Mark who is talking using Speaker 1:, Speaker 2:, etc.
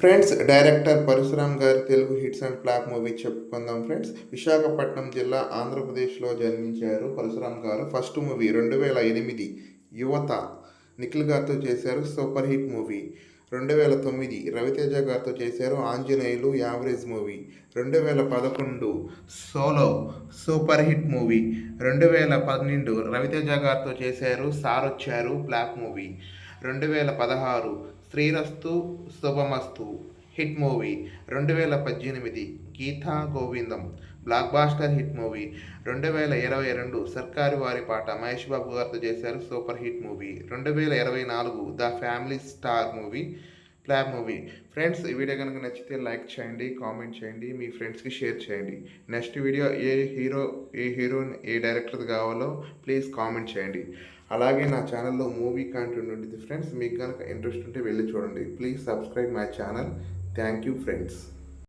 Speaker 1: Friends, director Parashuram గారి Telugu hits and flop movie చెప్పుకుందాం friends. Visakhapatnam జిల్లా, ఆంధ్రప్రదేశ్లో జన్మించారు పరశురామ్ గారు. ఫస్ట్ మూవీ 2008 యువత నిఖిల్ గారితో చేశారు, సూపర్ హిట్ మూవీ. 2009 రవితేజ గారితో చేశారు, Anjaneyulu average movie. 2011 Solo super hit movie. 2012 Raviteja గారితో చేశారు, Sarocharu flop movie. 2016 Srirastu Subhamastu hit movie. 2018 Geetha Govindam blockbuster hit movie. 2022 Sarkaru Vaari Paata Mahesh Babu గారితో చేశారు, super hit movie. 2024 The Family Star movie, flop movie. Friends, ఈ వీడియో కనుక నచ్చితే లైక్ చేయండి, కామెంట్ చేయండి, మీ ఫ్రెండ్స్కి షేర్ చేయండి. నెక్స్ట్ వీడియో ఏ హీరోయిన్, ఏ డైరెక్టర్ది కావాలో ప్లీజ్ కామెంట్ చేయండి. అలాగే నా ఛానల్లో మూవీ కంటెంట్ ఉంటుంది ఫ్రెండ్స్. మీకు కనుక ఇంట్రెస్ట్ ఉంటే వెళ్ళి చూడండి. Please subscribe my channel. Thank you friends.